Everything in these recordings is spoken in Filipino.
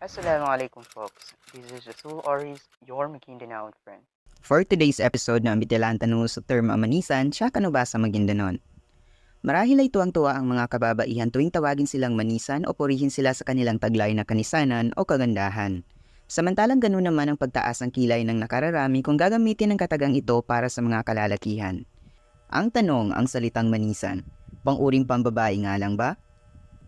Assalamualaikum folks. This is Rasul Oris, your Maguindanao friend. For today's episode na ambitilan tanong sa term manisan, siya kanubasa sa Maguindanon. Marahil ay tuwang-tuwa ang mga kababaihan tuwing tawagin silang manisan o purihin sila sa kanilang taglay na kanisanan o kagandahan. Samantalang ganun naman ang pagtaas ng kilay ng nakararami kung gagamitin ang katagang ito para sa mga kalalakihan. Ang tanong, ang salitang manisan, pang-uring pambabae nga lang ba?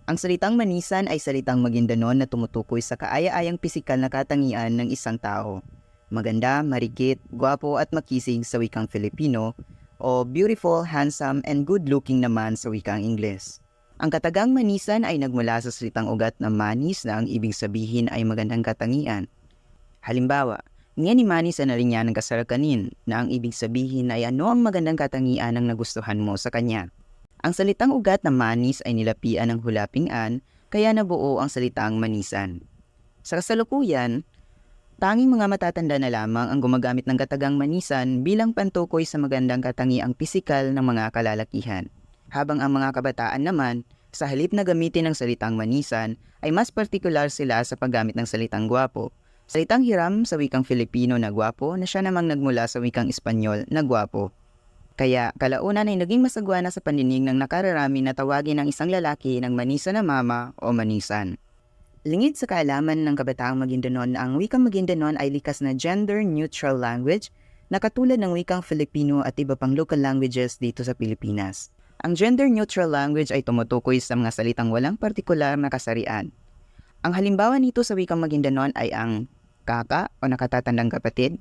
Ang salitang manisan ay salitang Maguindanon na tumutukoy sa kaaya-ayang pisikal na katangian ng isang tao. Maganda, marikit, gwapo at makisig sa wikang Filipino o beautiful, handsome and good-looking naman sa wikang Ingles. Ang katagang manisan ay nagmula sa salitang ugat na manis na ang ibig sabihin ay magandang katangian. Halimbawa, nga ni manis na rin niya ng kasarakanin na ang ibig sabihin ay ano ang magandang katangian ang nagustuhan mo sa kanya. Ang salitang ugat na manis ay nilapian ng hulaping-an kaya nabuo ang salitang manisan. Sa kasalukuyan, tanging mga matatanda na lamang ang gumagamit ng katagang manisan bilang pantukoy sa magandang katangiang pisikal ng mga kalalakihan. Habang ang mga kabataan naman, sa halip na gamitin ang salitang manisan, ay mas partikular sila sa paggamit ng salitang gwapo. Salitang hiram sa wikang Filipino na gwapo na siya namang nagmula sa wikang Espanyol na gwapo. Kaya kalaunan ay naging masagwana sa pandinig ng nakararami na tawagin ang isang lalaki ng manisan na mama o manisan. Lingid sa kaalaman ng kabataang Maguindanon na ang wikang Maguindanon ay likas na gender-neutral language na katulad ng wikang Filipino at iba pang local languages dito sa Pilipinas. Ang gender-neutral language ay tumutukoy sa mga salitang walang partikular na kasarian. Ang halimbawa nito sa wikang Maguindanon ay ang kaka o nakatatandang kapatid,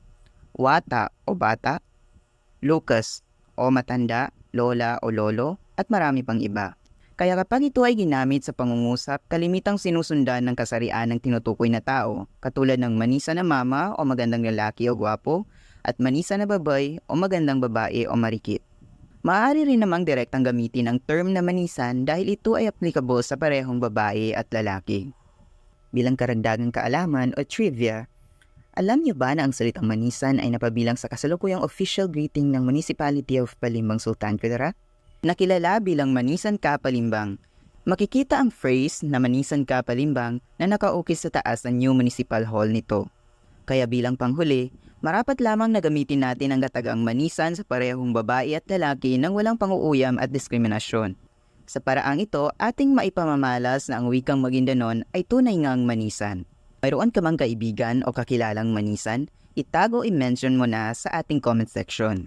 wata o bata, Lucas o matanda, lola o lolo, at marami pang iba. Kaya kapag ito ay ginamit sa pangungusap, kalimitang sinusundan ng kasarian ng tinutukoy na tao, katulad ng manisa na mama o magandang lalaki o gwapo, at manisa na babay o magandang babae o marikit. Maaari rin namang direktang gamitin ang term na manisan dahil ito ay applicable sa parehong babae at lalaki. Bilang karagdagang kaalaman o trivia, alam niyo ba na ang salitang manisan ay napabilang sa kasalukuyang official greeting ng Municipality of Palimbang Sultan Kudarat? Nakilala bilang Manisan Ka Palimbang. Makikita ang phrase na Manisan Ka Palimbang na nakaukis sa taas ng new municipal hall nito. Kaya bilang panghuli, marapat lamang na gamitin natin ang katagang manisan sa parehong babae at lalaki nang walang panguuyam at diskriminasyon. Sa paraang ito, ating maipamamalas na ang wikang Maguindanon ay tunay ngang manisan. Mayroon ka mang kaibigan o kakilalang manisan, itago i-mention mo na sa ating comment section.